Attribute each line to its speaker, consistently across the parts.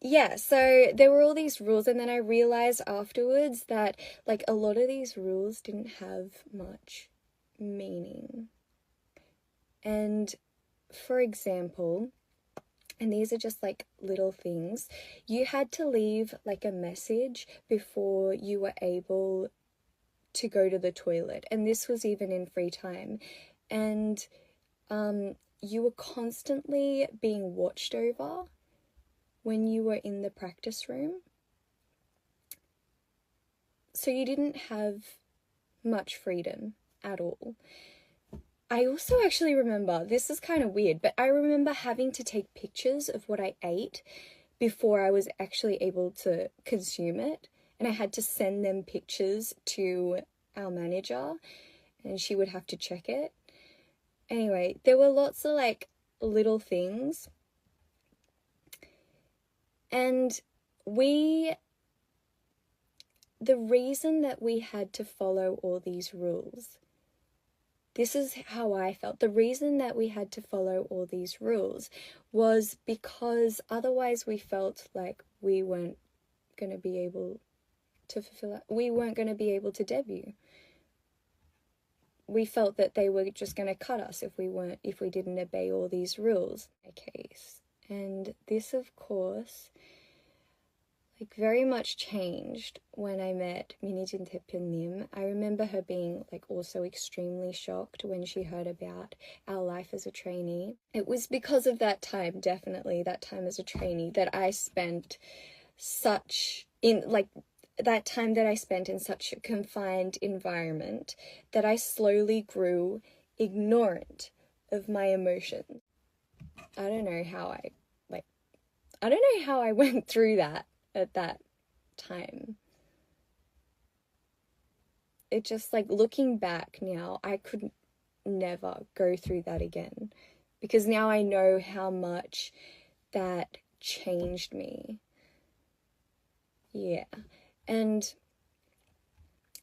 Speaker 1: yeah, so there were all these rules, and then I realized afterwards that like a lot of these rules didn't have much meaning. And for example, and these are just like little things, you had to leave like a message before you were able to go to the toilet, and this was even in free time. And you were constantly being watched over when you were in the practice room. So you didn't have much freedom at all. I also actually remember, this is kind of weird, but I remember having to take pictures of what I ate before I was actually able to consume it. And I had to send them pictures to our manager, and she would have to check it. Anyway, there were lots of like little things. And the reason that we had to follow all these rules, this is how I felt. The reason that we had to follow all these rules was because otherwise we felt like we weren't going to be able to fulfill it. We weren't going to be able to debut. We felt that they were just going to cut us if we didn't obey all these rules. Case. And this, of course, like very much changed when I met Minijin. I remember her being like also extremely shocked when she heard about our life as a trainee. It was because of that time, definitely that time as a trainee, that I spent that time that I spent in such a confined environment, that I slowly grew ignorant of my emotions. I don't know how I went through that at that time. It just, like, looking back now, I could never go through that again, because now I know how much that changed me. Yeah. And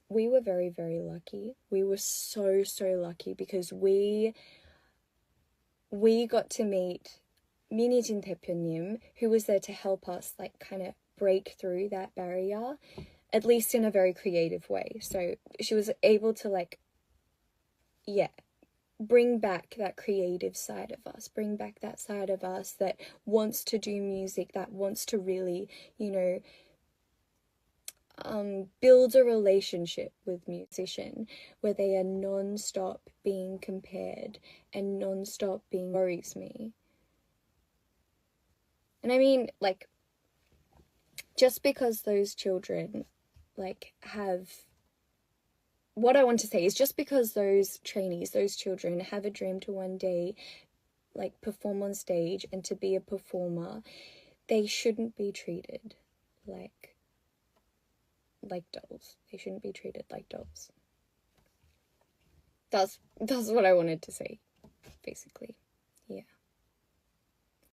Speaker 1: we were very, very lucky. We were so, so lucky, because we got to meet Minijin 대표님, who was there to help us, like, kind of break through that barrier, at least in a very creative way. So she was able to, like, bring back that creative side of us, bring back that side of us that wants to do music, that wants to really, build a relationship with musician, where they are non-stop being compared and non-stop being worries me. And I mean, like, just because those children, like, have... What I want to say is, just because those trainees, those children have a dream to one day, like, perform on stage and to be a performer, they shouldn't be treated like dolls. They shouldn't be treated like dolls. That's what I wanted to say, basically. Yeah.